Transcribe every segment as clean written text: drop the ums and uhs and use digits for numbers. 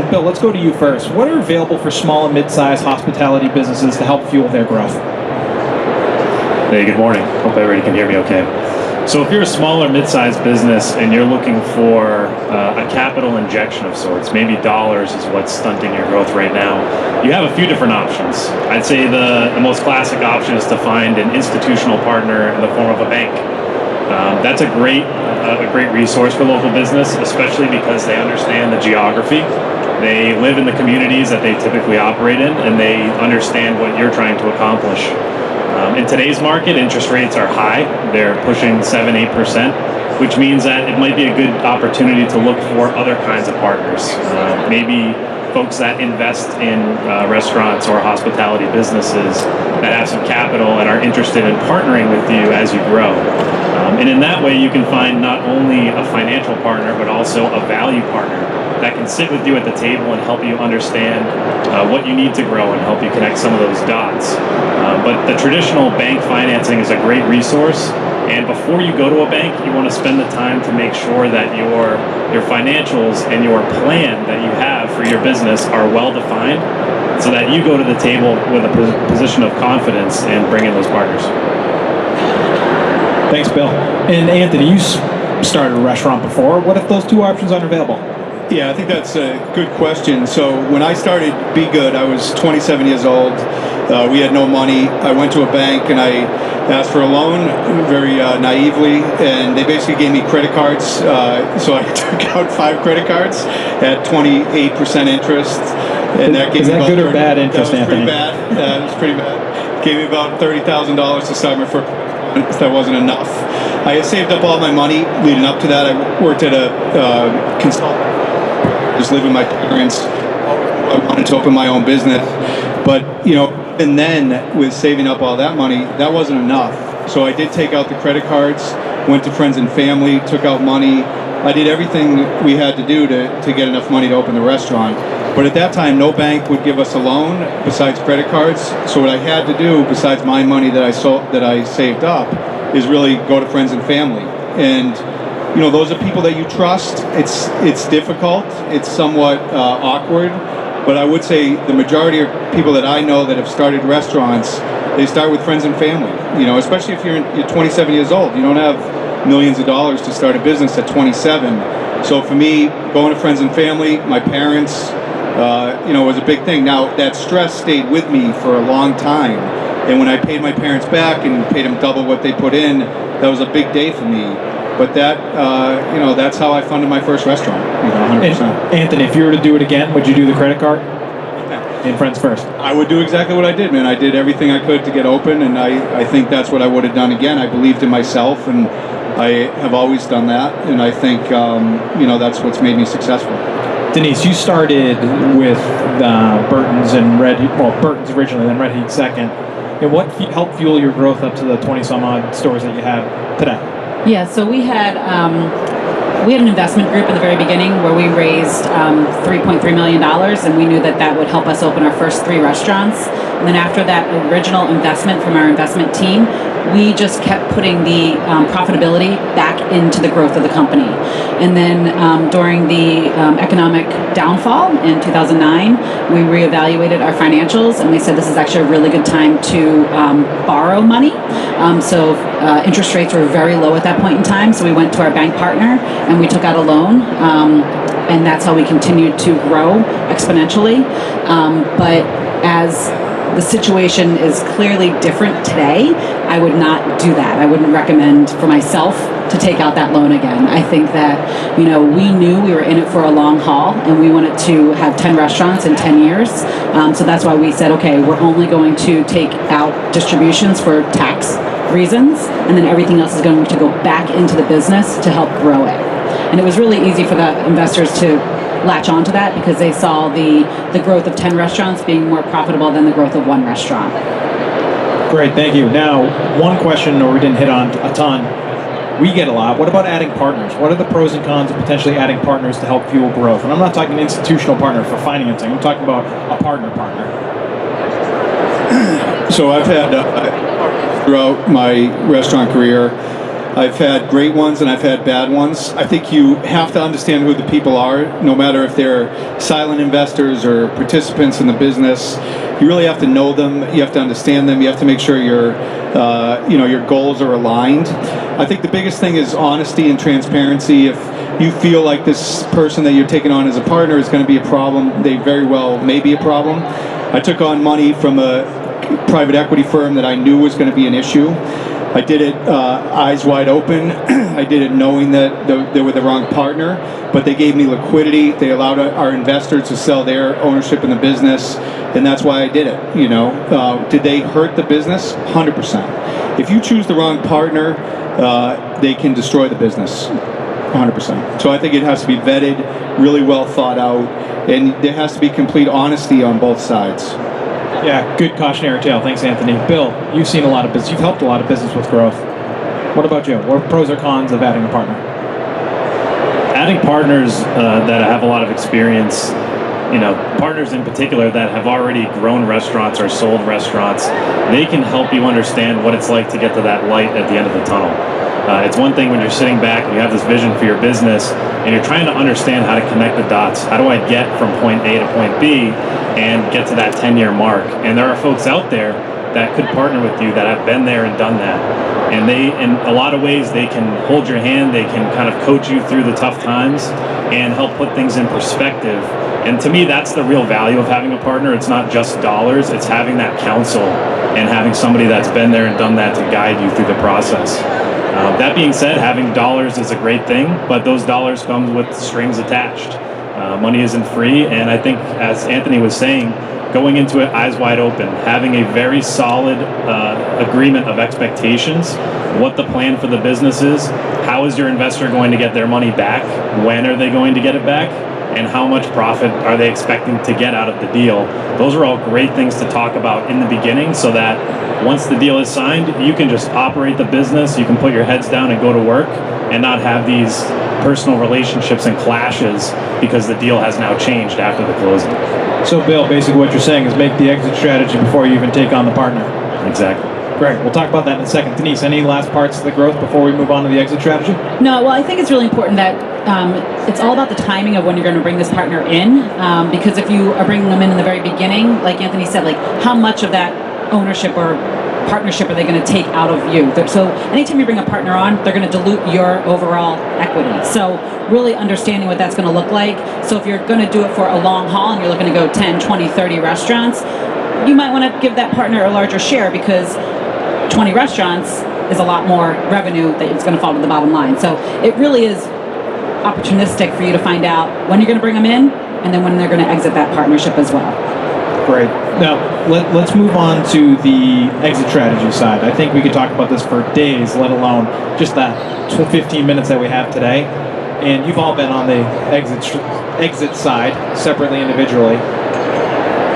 Bill, let's go to you first. What are available for small and mid-sized hospitality businesses to help fuel their growth? Hey, good morning. Hope everybody can hear me okay. So if you're a small or mid-sized business and you're looking for a capital injection of sorts, maybe dollars is what's stunting your growth right now, you have a few different options. I'd say the most classic option is to find an institutional partner in the form of a bank. That's a great resource for local business, especially because they understand the geography. They live in the communities that they typically operate in, and they understand what you're trying to accomplish. In today's market, interest rates are high. They're pushing 7-8%, which means that it might be a good opportunity to look for other kinds of partners. Maybe folks that invest in restaurants or hospitality businesses that have some capital and are interested in partnering with you as you grow. And in that way, you can find not only a financial partner, but also a value partner that can sit with you at the table and help you understand what you need to grow and help you connect some of those dots. But the traditional bank financing is a great resource. And before you go to a bank, you want to spend the time to make sure that your financials and your plan that you have for your business are well defined, so that you go to the table with a position of confidence in bringing those partners. Thanks, Bill. And Anthony, you started a restaurant before. What if those two options aren't available? Yeah, I think that's a good question. So when I started Be Good, I was 27 years old. We had no money. I went to a bank and I asked for a loan very naively, and they basically gave me credit cards. So I took out 5 credit cards at 28% interest. And that gave Is me that about good or bad interest, that was Anthony? Pretty bad. It was pretty bad. Gave me about $30,000 to start my first. That wasn't enough. I had saved up all my money leading up to that. I worked at a consultant. Just living with my parents. I wanted to open my own business, but and then with saving up all that money, that wasn't enough. So I did take out the credit cards, went to friends and family, took out money. I did everything we had to do to get enough money to open the restaurant. But at that time, no bank would give us a loan besides credit cards. So what I had to do, besides my money that I saved up, is really go to friends and family. And those are people that you trust. It's difficult. It's somewhat awkward. But I would say the majority of people that I know that have started restaurants, they start with friends and family. Especially if you're 27 years old. You don't have millions of dollars to start a business at 27. So for me, going to friends and family, my parents, was a big thing. Now, that stress stayed with me for a long time. And when I paid my parents back and paid them double what they put in, that was a big day for me. But that, that's how I funded my first restaurant, 100%. And Anthony, if you were to do it again, would you do the credit card? In Friends First? I would do exactly what I did, man. I did everything I could to get open, and I think that's what I would have done again. I believed in myself, and I have always done that, and I think, that's what's made me successful. Denise, you started with Burton's and Burton's originally, then Red Heat second. And what helped fuel your growth up to the 20-some-odd stores that you have today? Yeah, so we had an investment group in the very beginning where we raised $3.3 million, and we knew that would help us open our first 3 restaurants. And then after that original investment from our investment team, we just kept putting the profitability back into the growth of the company. And then during the economic downfall in 2009, we reevaluated our financials, and we said this is actually a really good time to borrow money. So interest rates were very low at that point in time, so we went to our bank partner and we took out a loan. And that's how we continued to grow exponentially. But as the situation is clearly different today, I would not do that. I wouldn't recommend for myself to take out that loan again. I think that, we knew we were in it for a long haul, and we wanted to have 10 restaurants in 10 years. So that's why we said, okay, we're only going to take out distributions for tax reasons, and then everything else is going to go back into the business to help grow it. And it was really easy for the investors to latch onto that because they saw the growth of 10 restaurants being more profitable than the growth of 1 restaurant. Great, thank you. Now, one question we didn't hit on a ton. We get a lot. What about adding partners? What are the pros and cons of potentially adding partners to help fuel growth? And I'm not talking an institutional partner for financing. I'm talking about a partner. So I've had, throughout my restaurant career, I've had great ones and I've had bad ones. I think you have to understand who the people are, no matter if they're silent investors or participants in the business. You really have to know them. You have to understand them. You have to make sure your goals are aligned. I think the biggest thing is honesty and transparency. If you feel like this person that you're taking on as a partner is going to be a problem, they very well may be a problem. I took on money from a private equity firm that I knew was going to be an issue. I did it eyes wide open. I did it knowing that they were the wrong partner, but they gave me liquidity. They allowed our investors to sell their ownership in the business, and that's why I did it. Did they hurt the business? 100%. If you choose the wrong partner, they can destroy the business. 100%. So I think it has to be vetted, really well thought out, and there has to be complete honesty on both sides. Yeah, good cautionary tale. Thanks, Anthony. Bill, you've seen a lot of business. You've helped a lot of business with growth. What about you? What are pros or cons of adding a partner? Adding partners that have a lot of experience, partners in particular that have already grown restaurants or sold restaurants, they can help you understand what it's like to get to that light at the end of the tunnel. It's one thing when you're sitting back and you have this vision for your business and you're trying to understand how to connect the dots. How do I get from point A to point B and get to that 10-year mark? And there are folks out there that could partner with you that have been there and done that. And they, in a lot of ways, they can hold your hand, they can kind of coach you through the tough times and help put things in perspective. And to me, that's the real value of having a partner. It's not just dollars, it's having that counsel and having somebody that's been there and done that to guide you through the process. That being said, having dollars is a great thing, but those dollars come with strings attached. Money isn't free, and I think, as Anthony was saying, going into it eyes wide open, having a very solid agreement of expectations, what the plan for the business is, how is your investor going to get their money back, when are they going to get it back, and how much profit are they expecting to get out of the deal. Those are all great things to talk about in the beginning so that once the deal is signed, you can just operate the business, you can put your heads down and go to work and not have these personal relationships and clashes because the deal has now changed after the closing. So, Bill, basically what you're saying is make the exit strategy before you even take on the partner. Exactly. Great. We'll talk about that in a second. Denise, any last parts of the growth before we move on to the exit strategy? No, well, I think it's really important that it's all about the timing of when you're going to bring this partner in, because if you are bringing them in the very beginning, like Anthony said, like how much of that ownership or partnership are they going to take out of you? So anytime you bring a partner on, they're going to dilute your overall equity. So really understanding what that's going to look like. So if you're going to do it for a long haul and you're looking to go 10, 20, 30 restaurants, you might want to give that partner a larger share because 20 restaurants is a lot more revenue that it's going to fall to the bottom line. So it really is opportunistic for you to find out when you're going to bring them in and then when they're going to exit that partnership as well. Great. Now, let's move on to the exit strategy side. I think we could talk about this for days, let alone just that 15 minutes that we have today. And you've all been on the exit side, separately, individually.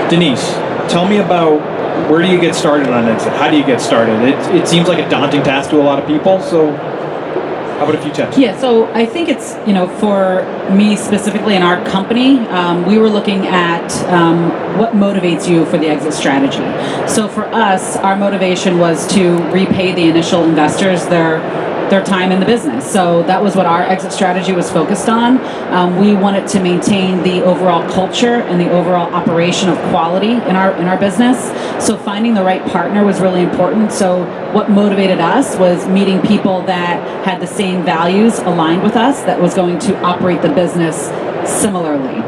Denise, tell me about where do you get started on exit? How do you get started? It seems like a daunting task to a lot of people, so how about a few tips? Yeah, so I think it's, for me specifically in our company, we were looking at what motivates you for the exit strategy. So for us, our motivation was to repay the initial investors their time in the business. So that was what our exit strategy was focused on. We wanted to maintain the overall culture and the overall operation of quality in our business. So finding the right partner was really important. So what motivated us was meeting people that had the same values aligned with us, that was going to operate the business similarly.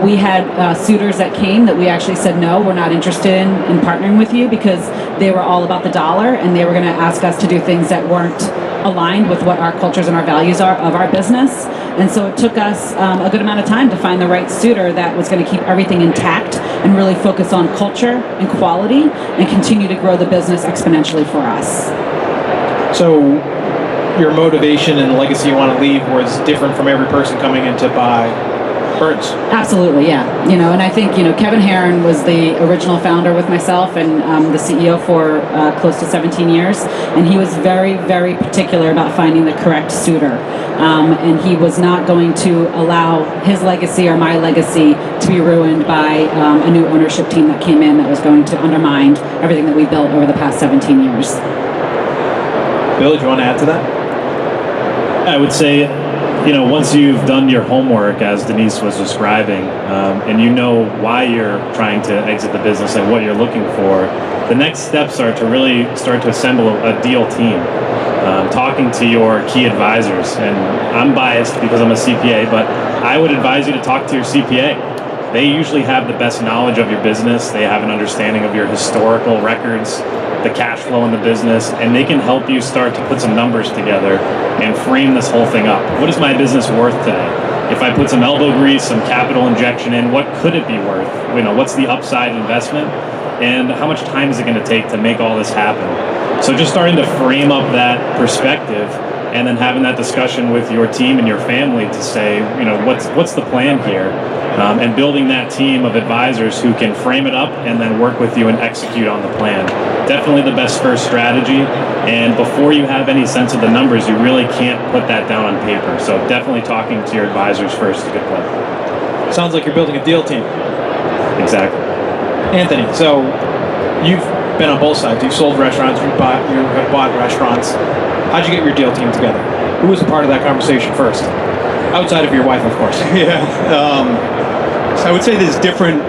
We had suitors that came that we actually said, no, we're not interested in partnering with you because they were all about the dollar and they were going to ask us to do things that weren't aligned with what our cultures and our values are of our business. And so it took us a good amount of time to find the right suitor that was going to keep everything intact and really focus on culture and quality and continue to grow the business exponentially for us. So your motivation and the legacy you want to leave was different from every person coming in to buy Burton's. Absolutely, yeah. And I think, Kevin Herrera was the original founder with myself and the CEO for close to 17 years. And he was very, very particular about finding the correct suitor. And he was not going to allow his legacy or my legacy to be ruined by a new ownership team that came in that was going to undermine everything that we built over the past 17 years. Bill, do you want to add to that? I would say, once you've done your homework, as Denise was describing, and you know why you're trying to exit the business and what you're looking for, the next steps are to really start to assemble a deal team. Talking to your key advisors, and I'm biased because I'm a CPA, but I would advise you to talk to your CPA. They usually have the best knowledge of your business. They have an understanding of your historical records, the cash flow in the business, and they can help you start to put some numbers together and frame this whole thing up. What is my business worth today? If I put some elbow grease, some capital injection in, what could it be worth? What's the upside investment? And how much time is it going to take to make all this happen? So just starting to frame up that perspective and then having that discussion with your team and your family to say, what's the plan here? And building that team of advisors who can frame it up and then work with you and execute on the plan. Definitely the best first strategy. And before you have any sense of the numbers, you really can't put that down on paper. So definitely talking to your advisors first is a good plan. Sounds like you're building a deal team. Exactly. Anthony, so you've been on both sides. You've sold restaurants, you have bought restaurants. How'd you get your deal team together? Who was a part of that conversation first? Outside of your wife, of course. So I would say there's different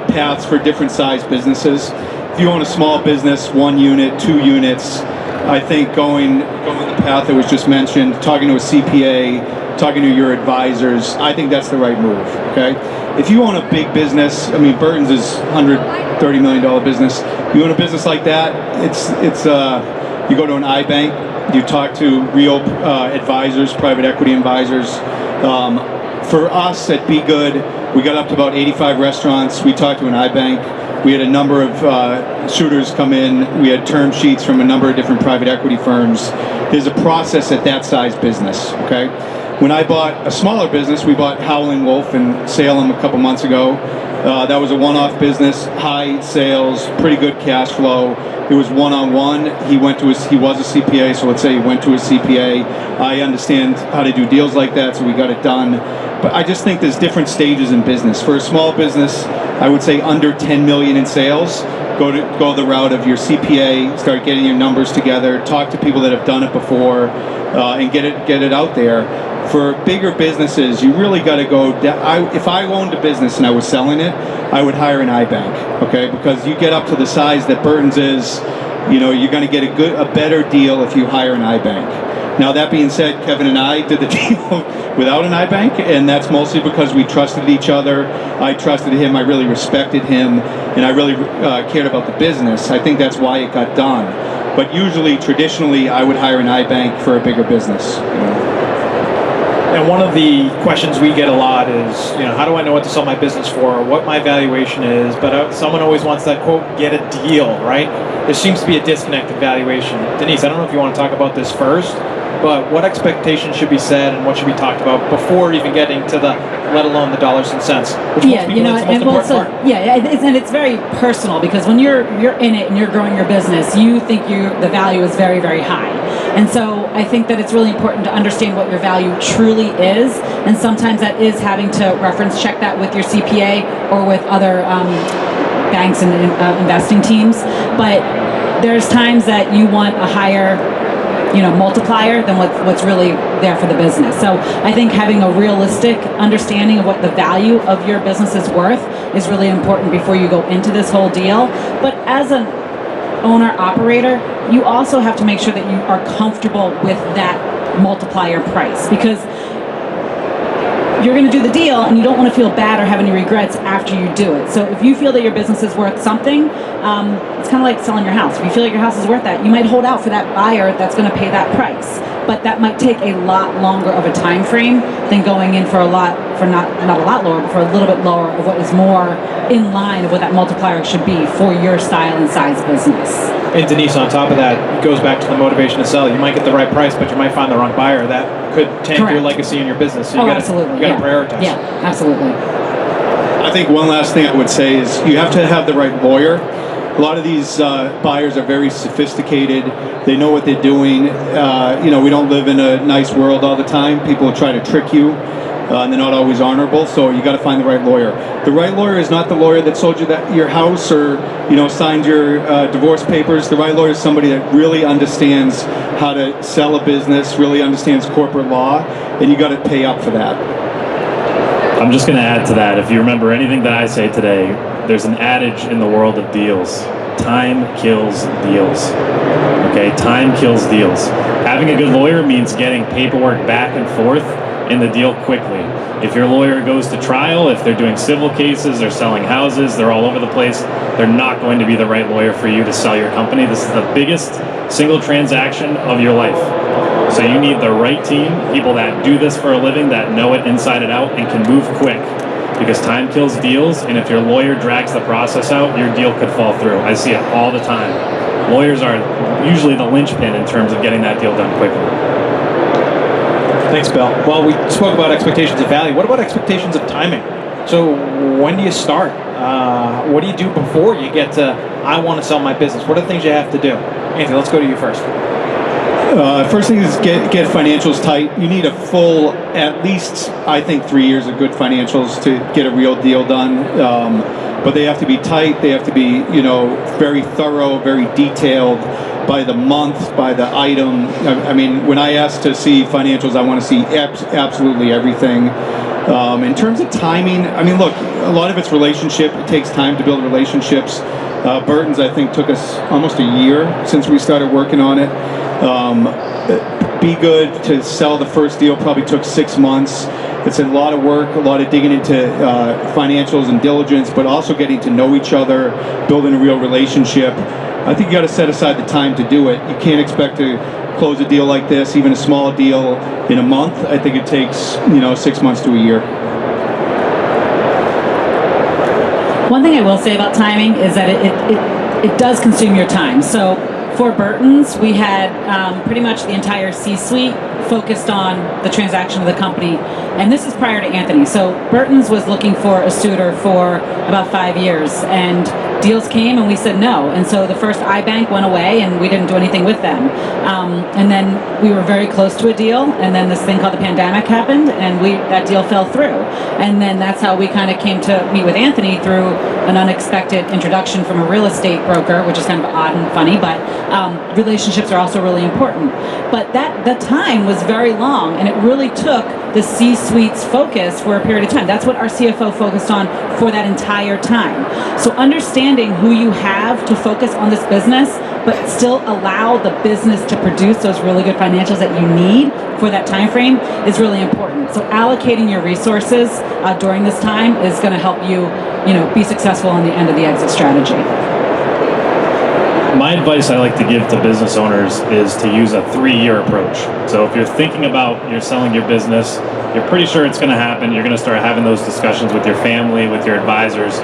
paths for different size businesses. If you own a small business, 1 unit, 2 units, I think going the path that was just mentioned, talking to a CPA, talking to your advisors, I think that's the right move, okay? If you own a big business, Burton's is $130 million business. You own a business like that, it's you go to an iBank, you talk to real advisors, private equity advisors. For us at Be Good, we got up to about 85 restaurants. We talked to an iBank. We had a number of suitors come in. We had term sheets from a number of different private equity firms. There's a process at that size business, okay? When I bought a smaller business, we bought Howling Wolf in Salem a couple months ago. That was a one-off business, high sales, pretty good cash flow. It was one-on-one. He was a CPA, so let's say he went to his CPA. I understand how to do deals like that, so we got it done. But I just think there's different stages in business. For a small business, I would say under 10 million in sales, go the route of your CPA, start getting your numbers together, talk to people that have done it before, and get it out there. For bigger businesses, you really got to go. If I owned a business and I was selling it, I would hire an iBank, okay? Because you get up to the size that Burton's is, you're going to get a better deal if you hire an iBank. Now, that being said, Kevin and I did the deal without an iBank, and that's mostly because we trusted each other. I trusted him, I really respected him, and I really cared about the business. I think that's why it got done. But usually, traditionally, I would hire an iBank for a bigger business. And one of the questions we get a lot is, how do I know what to sell my business for, or what my valuation is? But someone always wants that, quote, get a deal, right? There seems to be a disconnect in valuation. Denise, I don't know if you want to talk about this first, but what expectations should be set and what should be talked about before even getting to let alone the dollars and cents? Which most people is the most important part. Yeah, it's very personal because when you're in it and you're growing your business, you think the value is very, very high. And so I think that it's really important to understand what your value truly is, and sometimes that is having to reference check that with your CPA or with other banks and investing teams. But there's times that you want a higher multiplier than what's really there for the business. So I think having a realistic understanding of what the value of your business is worth is really important before you go into this whole deal. But as an owner-operator, you also have to make sure that you are comfortable with that multiplier price, because you're going to do the deal and you don't want to feel bad or have any regrets after you do it. So if you feel that your business is worth something, it's kind of like selling your house. If you feel like your house is worth that, you might hold out for that buyer that's going to pay that price. But that might take a lot longer of a time frame than going in for not a lot lower, but for a little bit lower of what is more in line of what that multiplier should be for your style and size business. And Denise, on top of that, it goes back to the motivation to sell. You might get the right price, but you might find the wrong buyer. That could taint your legacy in your business. So you got to prioritize. Yeah, absolutely. I think one last thing I would say is you have to have the right lawyer. A lot of these buyers are very sophisticated. They know what they're doing. We don't live in a nice world all the time. People try to trick you. and they're not always honorable. So you got to find the right lawyer. The right lawyer is not the lawyer that sold you your house or signed your divorce papers. The right lawyer is somebody that really understands how to sell a business, really understands corporate law, and you got to pay up for that. I'm just going to add to that. If you remember anything that I say today, there's an adage in the world of deals. Time kills deals. Okay, time kills deals. Having a good lawyer means getting paperwork back and forth in the deal quickly. If your lawyer goes to trial, if they're doing civil cases, they're selling houses, they're all over the place, they're not going to be the right lawyer for you to sell your company. This is the biggest single transaction of your life. So you need the right team, people that do this for a living, that know it inside and out, and can move quick. Because time kills deals, and if your lawyer drags the process out, your deal could fall through. I see it all the time. Lawyers are usually the linchpin in terms of getting that deal done quickly. Thanks, Bill. Well, we spoke about expectations of value. What about expectations of timing? So when do you start? What do you do before you get to, I want to sell my business? What are the things you have to do? Anthony, let's go to you first. First thing is get financials tight. You need a full, at least, I think, 3 years of good financials to get a real deal done. But they have to be tight. They have to be, very thorough, very detailed, by the month, by the item. I mean, when I ask to see financials, I want to see absolutely everything. In terms of timing, I mean, look, a lot of it's relationship. It takes time to build relationships. Burton's, I think, took us almost a year since we started working on it. Be good to sell the first deal probably took 6 months. It's a lot of work, a lot of digging into financials and diligence, but also getting to know each other, building a real relationship. I think you got to set aside the time to do it. You can't expect to close a deal like this, even a small deal, in a month. I think it takes 6 months to a year. One thing I will say about timing is that it does consume your time. So for Burton's, we had pretty much the entire C-suite focused on the transaction of the company. And this is prior to Anthony. So Burton's was looking for a suitor for about 5 years. And deals came and we said no. And so the first iBank went away and we didn't do anything with them. And then we were very close to a deal. And then this thing called the pandemic happened and that deal fell through. And then that's how we kind of came to meet with Anthony through an unexpected introduction from a real estate broker, which is kind of odd and funny, but relationships are also really important. But that time was very long and it really took the C-suite's focus for a period of time. That's what our CFO focused on for that entire time. So understanding who you have to focus on this business, but still allow the business to produce those really good financials that you need for that time frame is really important. So allocating your resources during this time is going to help you, be successful on the end of the exit strategy. My advice I like to give to business owners is to use a 3-year approach. So if you're thinking about you're selling your business, you're pretty sure it's going to happen, you're going to start having those discussions with your family, with your advisors,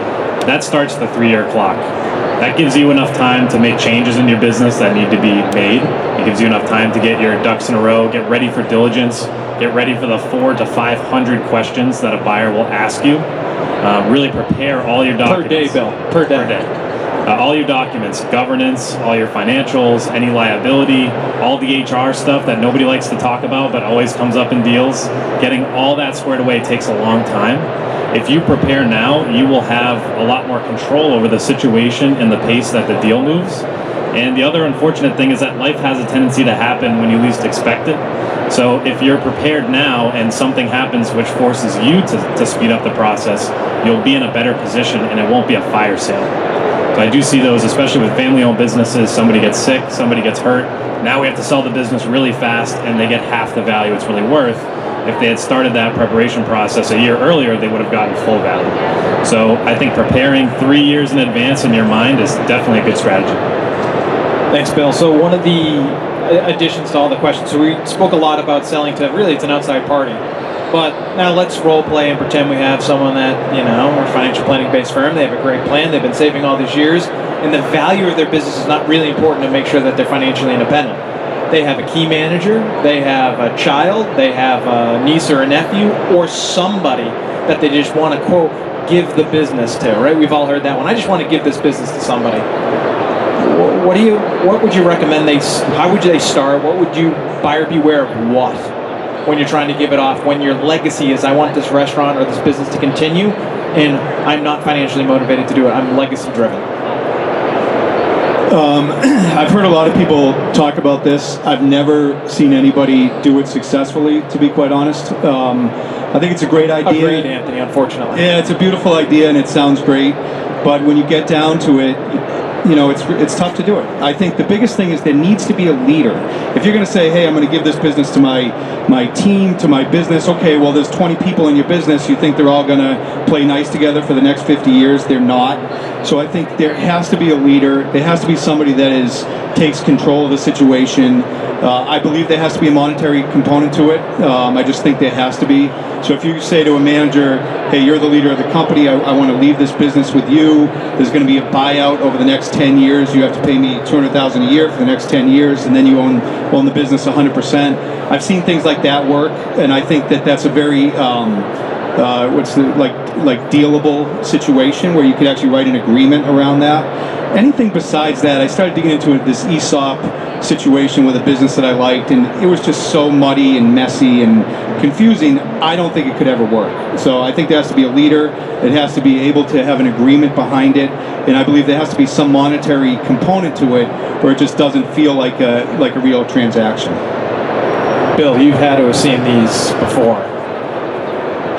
that starts the 3-year clock. That gives you enough time to make changes in your business that need to be made. It gives you enough time to get your ducks in a row, get ready for diligence, get ready for the 400 to 500 questions that a buyer will ask you. Really prepare all your documents. Per day, Bill. Per day. All your documents, governance, all your financials, any liability, all the HR stuff that nobody likes to talk about but always comes up in deals. Getting all that squared away takes a long time. If you prepare now, you will have a lot more control over the situation and the pace that the deal moves. And the other unfortunate thing is that life has a tendency to happen when you least expect it. So if you're prepared now and something happens which forces you to speed up the process, you'll be in a better position and it won't be a fire sale. So I do see those, especially with family-owned businesses. Somebody gets sick, somebody gets hurt. Now we have to sell the business really fast and they get half the value it's really worth. If they had started that preparation process a year earlier, they would have gotten full value. So I think preparing 3 years in advance in your mind is definitely a good strategy. Thanks, Bill. So one of the additions to all the questions, so we spoke a lot about selling to, really it's an outside party. But now let's role play and pretend we have someone that, we're a financial planning based firm, they have a great plan, they've been saving all these years, and the value of their business is not really important to make sure that they're financially independent. They have a key manager, they have a child, they have a niece or a nephew, or somebody that they just want to, quote, give the business to, right? We've all heard that one. I just want to give this business to somebody. What would you recommend how would they start? What would you, buyer beware of what? when you're trying to give it off, when your legacy is, I want this restaurant or this business to continue, and I'm not financially motivated to do it. I'm legacy driven. I've heard a lot of people talk about this. I've never seen anybody do it successfully, to be quite honest. I think it's a great idea. Agreed, Anthony, unfortunately. Yeah, it's a beautiful idea and it sounds great, but when you get down to it, you know, it's tough to do it. I think the biggest thing is there needs to be a leader. If you're going to say, hey, I'm going to give this business to my team, to my business, okay, well, there's 20 people in your business. You think they're all going to play nice together for the next 50 years? They're not. So I think there has to be a leader. There has to be somebody that takes control of the situation. I believe there has to be a monetary component to it. I just think there has to be. So if you say to a manager, hey, you're the leader of the company, I want to leave this business with you, there's going to be a buyout over the next 10 years, you have to pay me $200,000 a year for the next 10 years, and then you own the business 100%. I've seen things like that work, and I think that's a very dealable situation where you could actually write an agreement around that. Anything besides that, I started digging into this ESOP situation with a business that I liked, and it was just so muddy and messy and confusing. I don't think it could ever work. So I think there has to be a leader. It has to be able to have an agreement behind it, and I believe there has to be some monetary component to it, where it just doesn't feel like a real transaction. Bill, you've had to have seen these before.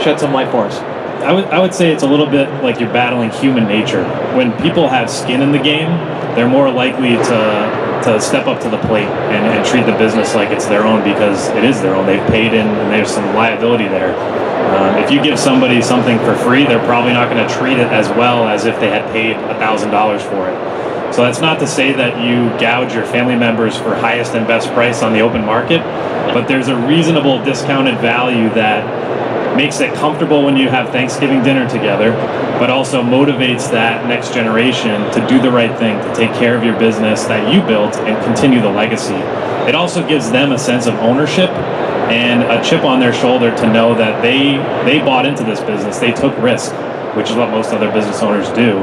Shed some light for us. I would say it's a little bit like you're battling human nature. When people have skin in the game, they're more likely to step up to the plate and treat the business like it's their own, because it is their own. They've paid in and there's some liability there. If you give somebody something for free, they're probably not going to treat it as well as if they had paid $1,000 for it. So that's not to say that you gouge your family members for highest and best price on the open market, but there's a reasonable discounted value that makes it comfortable when you have Thanksgiving dinner together, but also motivates that next generation to do the right thing, to take care of your business that you built and continue the legacy. It also gives them a sense of ownership and a chip on their shoulder to know that they bought into this business, they took risk, which is what most other business owners do.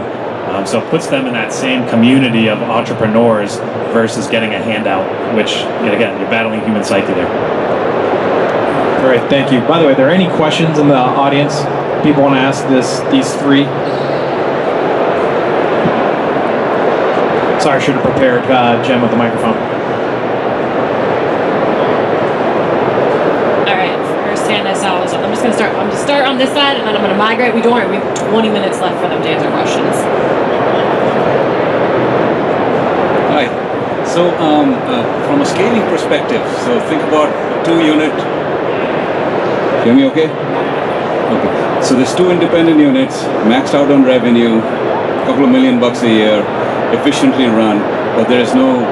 So it puts them in that same community of entrepreneurs versus getting a handout, which, again, you're battling human psyche there. Great, thank you. By the way, are there any questions in the audience? People want to ask these three? Sorry, I should have prepared Jen with the microphone. All right, first hand is always up. I'm just going to start on this side, and then I'm going to migrate. We have 20 minutes left for them to answer questions. Hi. So from a scaling perspective, so think about 2-unit. Hear me okay? Okay. So there's 2 independent units, maxed out on revenue, a couple of $1 million a year, efficiently run, but there is no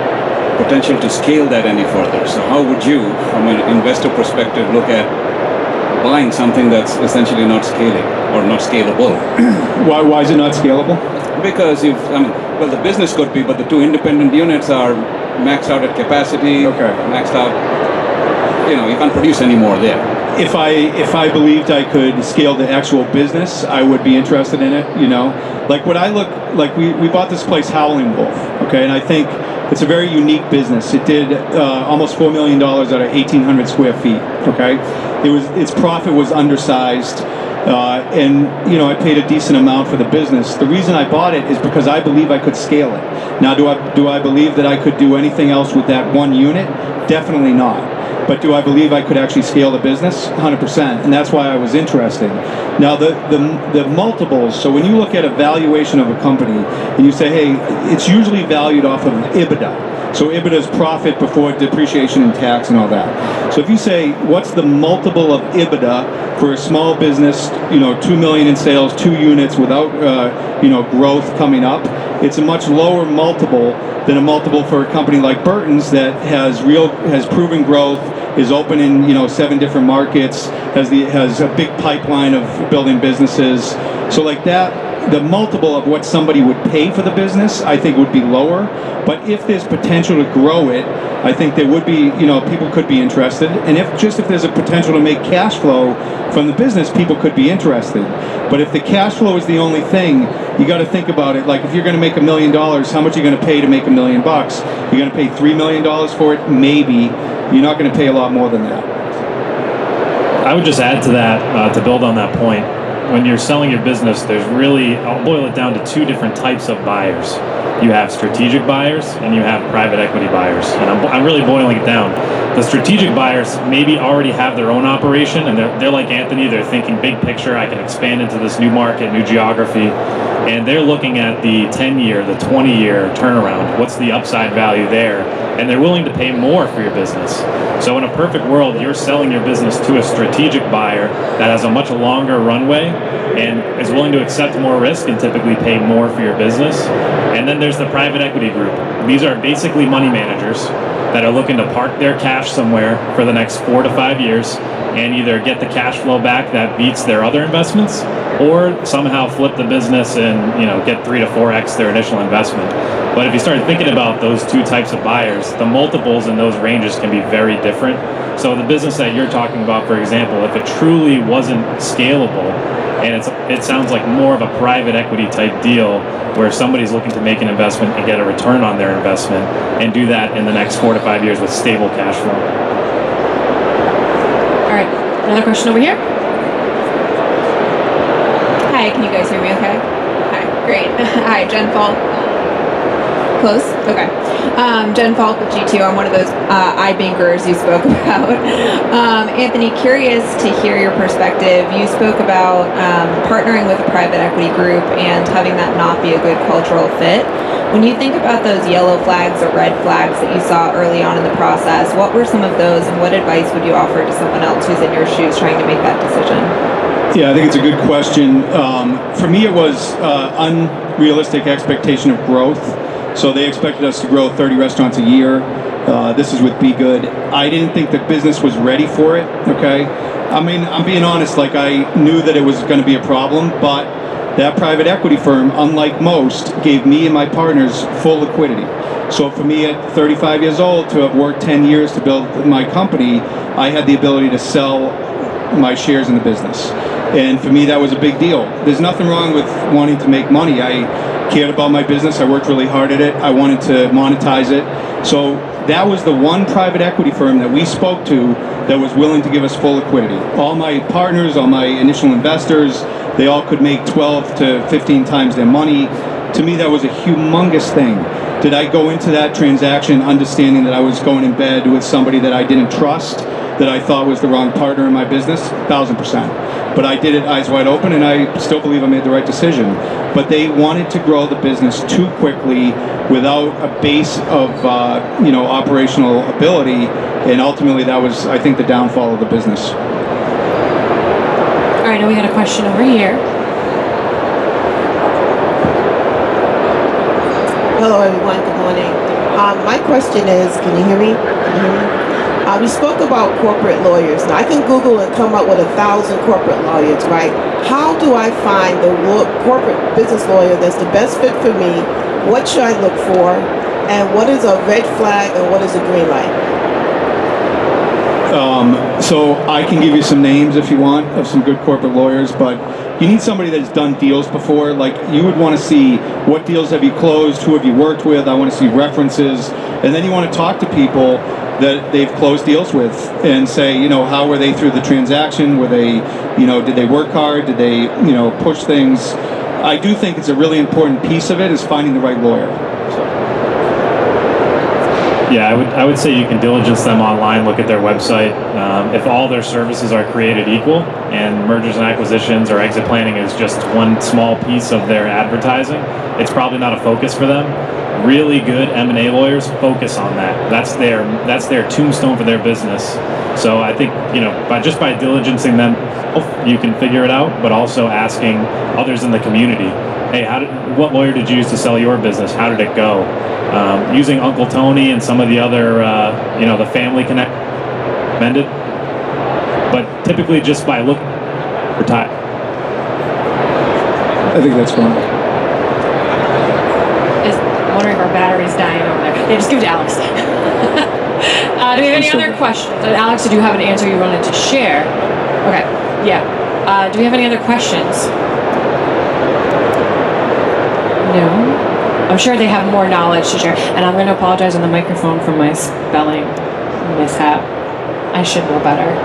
potential to scale that any further. So how would you, from an investor perspective, look at buying something that's essentially not scaling or not scalable? Why is it not scalable? Because the business could be, but the 2 independent units are maxed out at capacity, maxed out, you can't produce any more there. If I believed I could scale the actual business, I would be interested in it, Like we bought this place, Howling Wolf, okay? And I think it's a very unique business. It did almost $4 million out of 1,800 square feet, okay? Its profit was undersized, and I paid a decent amount for the business. The reason I bought it is because I believe I could scale it. Now, do I believe that I could do anything else with that one unit? Definitely not. But do I believe I could actually scale the business? 100%, and that's why I was interested. Now, the multiples, so when you look at a valuation of a company, and you say, hey, it's usually valued off of EBITDA. So EBITDA is profit before depreciation and tax and all that. So if you say, what's the multiple of EBITDA for a small business, $2 million in sales, 2 units without, growth coming up, it's a much lower multiple than a multiple for a company like Burton's that has proven growth, is open in 7 different markets, has a big pipeline of building businesses. So like that, the multiple of what somebody would pay for the business, I think would be lower. But if there's potential to grow it, I think there would be, people could be interested. And if there's a potential to make cash flow from the business, people could be interested. But if the cash flow is the only thing, you got to think about it. Like if you're going to make $1 million, how much are you going to pay to make $1 million? You're going to pay $3 million for it? Maybe. You're not going to pay a lot more than that. I would just add to that, to build on that point. When you're selling your business, there's really, I'll boil it down to two different types of buyers. You have strategic buyers and you have private equity buyers. And I'm really boiling it down. The strategic buyers maybe already have their own operation, and they're like Anthony, they're thinking big picture, I can expand into this new market, new geography, and they're looking at the 10-year, the 20-year turnaround. What's the upside value there? And they're willing to pay more for your business. So in a perfect world, you're selling your business to a strategic buyer that has a much longer runway and is willing to accept more risk and typically pay more for your business. And then there's the private equity group. These are basically money managers that are looking to park their cash somewhere for the next 4 to 5 years and either get the cash flow back that beats their other investments or somehow flip the business and get 3 to 4x their initial investment. But if you start thinking about those two types of buyers, the multiples in those ranges can be very different. So the business that you're talking about, for example, if it truly wasn't scalable, and it sounds like more of a private equity type deal where somebody's looking to make an investment and get a return on their investment and do that in the next 4 to 5 years with stable cash flow. All right, another question over here. Hi, can you guys hear me okay? Hi, great. Hi, Jen Falk. Close? Okay. Jen Falk with G2. I'm one of those iBankers you spoke about. Anthony, curious to hear your perspective. You spoke about partnering with a private equity group and having that not be a good cultural fit. When you think about those yellow flags or red flags that you saw early on in the process, what were some of those and what advice would you offer to someone else who's in your shoes trying to make that decision? Yeah, I think it's a good question. For me, it was unrealistic expectation of growth. So they expected us to grow 30 restaurants a year. This is with Be Good. I didn't think the business was ready for it, okay? I mean, I'm being honest, like I knew that it was going to be a problem, but that private equity firm, unlike most, gave me and my partners full liquidity. So for me at 35 years old to have worked 10 years to build my company, I had the ability to sell my shares in the business. And for me, that was a big deal. There's nothing wrong with wanting to make money. I cared about my business. I worked really hard at it. I wanted to monetize it. So that was the one private equity firm that we spoke to that was willing to give us full liquidity. All my partners, all my initial investors, they all could make 12 to 15 times their money. To me, that was a humongous thing. Did I go into that transaction understanding that I was going in bed with somebody that I didn't trust, that I thought was the wrong partner in my business? 1,000%. But I did it eyes wide open, and I still believe I made the right decision. But they wanted to grow the business too quickly without a base of operational ability, and ultimately that was, I think, the downfall of the business. All right, now we got a question over here. Hello, everyone. Good morning. My question is, can you hear me? We spoke about corporate lawyers. Now, I can Google and come up with 1,000 corporate lawyers, right? How do I find the corporate business lawyer that's the best fit for me? What should I look for? And what is a red flag and what is a green light? So I can give you some names if you want of some good corporate lawyers, but you need somebody that's done deals before. Like, you would want to see what deals have you closed, who have you worked with. I want to see references, and then you want to talk to people that they've closed deals with and say, how were they through the transaction? Were they, did they work hard? Did they, push things? I do think it's a really important piece of it is finding the right lawyer. Yeah, I would say you can diligence them online, look at their website. If all their services are created equal and mergers and acquisitions or exit planning is just one small piece of their advertising, it's probably not a focus for them. Really good M&A lawyers focus on that. That's their tombstone for their business. So I think, by diligencing them, you can figure it out, but also asking others in the community, hey, what lawyer did you use to sell your business? How did it go? Using Uncle Tony and some of the other, the family connect recommended, but typically just by looking for time. I think that's fine. I'm wondering if our battery's dying over there. Yeah, just give it to Alex. Do we have any other questions? Alex, did you have an answer you wanted to share? Okay, yeah. Do we have any other questions? No? I'm sure they have more knowledge to share. And I'm going to apologize on the microphone for my spelling mishap. I should know better.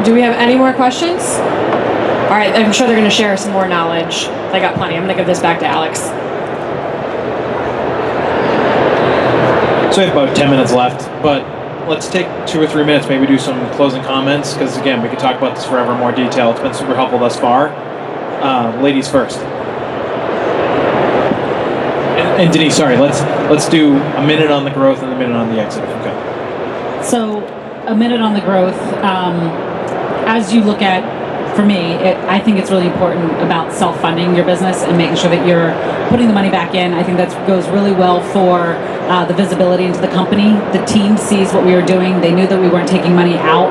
Do we have any more questions? All right, I'm sure they're going to share some more knowledge. I got plenty. I'm going to give this back to Alex. So we have about 10 minutes left, but let's take 2 or 3 minutes, maybe do some closing comments, because again, we could talk about this forever in more detail. It's been super helpful thus far. Ladies first. And Denise, sorry, let's do a minute on the growth and a minute on the exit, if we could. So, a minute on the growth. As you look at, for me, I think it's really important about self-funding your business and making sure that you're putting the money back in. I think that goes really well for the visibility into the company. The team sees what we were doing. They knew that we weren't taking money out,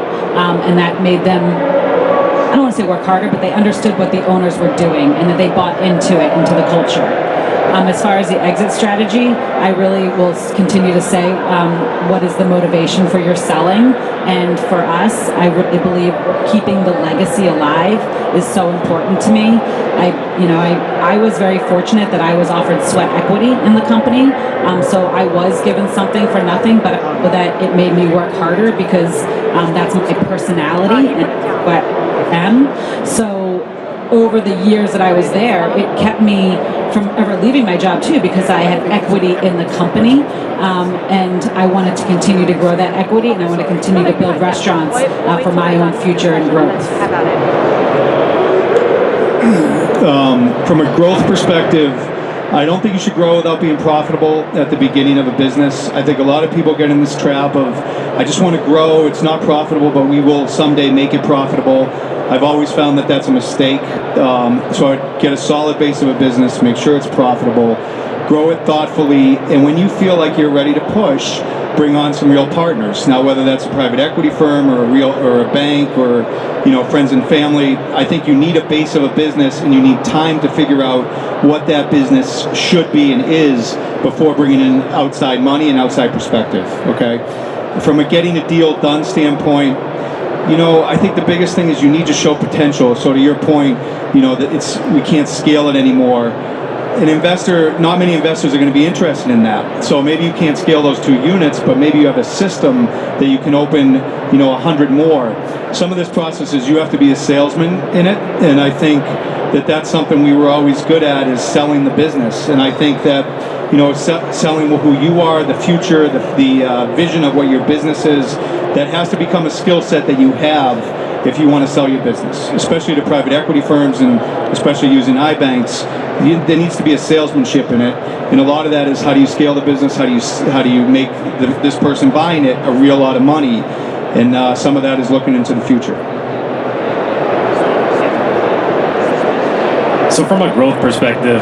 and that made them, I don't want to say work harder, but they understood what the owners were doing and that they bought into it, into the culture. As far as the exit strategy, I really will continue to say what is the motivation for your selling. And for us, I really believe keeping the legacy alive is so important to me. I was very fortunate that I was offered sweat equity in the company. So I was given something for nothing, but that it made me work harder because that's my personality and what I am. So over the years that I was there, it kept me from ever leaving my job too, because I had equity in the company, and I wanted to continue to grow that equity, and I want to continue to build restaurants for my own future and growth. From a growth perspective, I don't think you should grow without being profitable at the beginning of a business. I think a lot of people get in this trap of, I just want to grow, it's not profitable, but we will someday make it profitable. I've always found that that's a mistake. So I'd get a solid base of a business, make sure it's profitable, grow it thoughtfully, and when you feel like you're ready to push, bring on some real partners. Now, whether that's a private equity firm or a bank or friends and family, I think you need a base of a business and you need time to figure out what that business should be and is before bringing in outside money and outside perspective. Okay, from a getting a deal done standpoint, I think the biggest thing is you need to show potential. So to your point, that we can't scale it anymore. Not many investors are going to be interested in that. So maybe you can't scale those 2 units, but maybe you have a system that you can open, 100 more. Some of this process is you have to be a salesman in it, and I think that that's something we were always good at, is selling the business. And I think that selling who you are, the future, the vision of what your business is, that has to become a skill set that you have if you want to sell your business, especially to private equity firms and especially using iBanks. There needs to be a salesmanship in it, and a lot of that is how do you scale the business, how do you make this person buying it a real lot of money, and some of that is looking into the future. So from a growth perspective,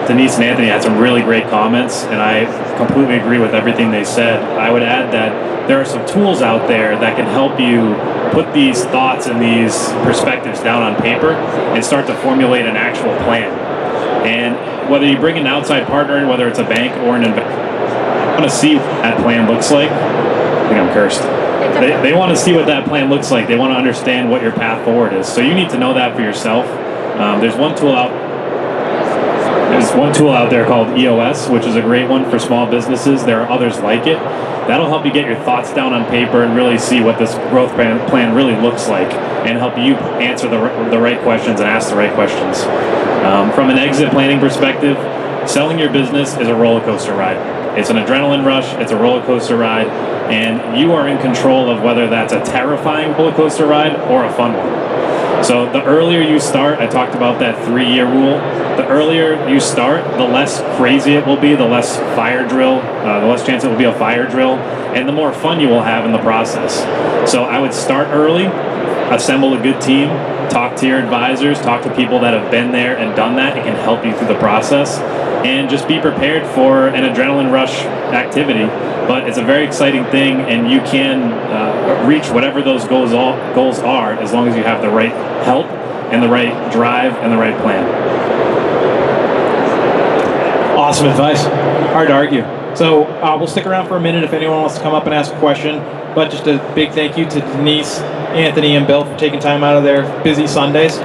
Denise and Anthony had some really great comments, and I completely agree with everything they said. I would add that there are some tools out there that can help you put these thoughts and these perspectives down on paper and start to formulate an actual plan. And whether you bring an outside partner in, whether it's a bank or an investor, they want to see what that plan looks like. I think I'm cursed. They want to see what that plan looks like. They want to understand what your path forward is. So you need to know that for yourself. There's one tool out there called EOS, which is a great one for small businesses. There are others like it. That'll help you get your thoughts down on paper and really see what this growth plan really looks like, and help you answer the right questions and ask the right questions. From an exit planning perspective, selling your business is a roller coaster ride. It's an adrenaline rush, it's a roller coaster ride, and you are in control of whether that's a terrifying roller coaster ride or a fun one. So the earlier you start, I talked about that 3-year rule. The earlier you start, the less crazy it will be, the less the less chance it will be a fire drill, and the more fun you will have in the process. So I would start early, assemble a good team, talk to your advisors, talk to people that have been there and done that and can help you through the process, and just be prepared for an adrenaline rush activity. But it's a very exciting thing, and you can reach whatever those goals are as long as you have the right help and the right drive and the right plan. Awesome advice. Hard to argue. So we'll stick around for a minute if anyone wants to come up and ask a question. But just a big thank you to Denise, Anthony, and Bill for taking time out of their busy Sundays.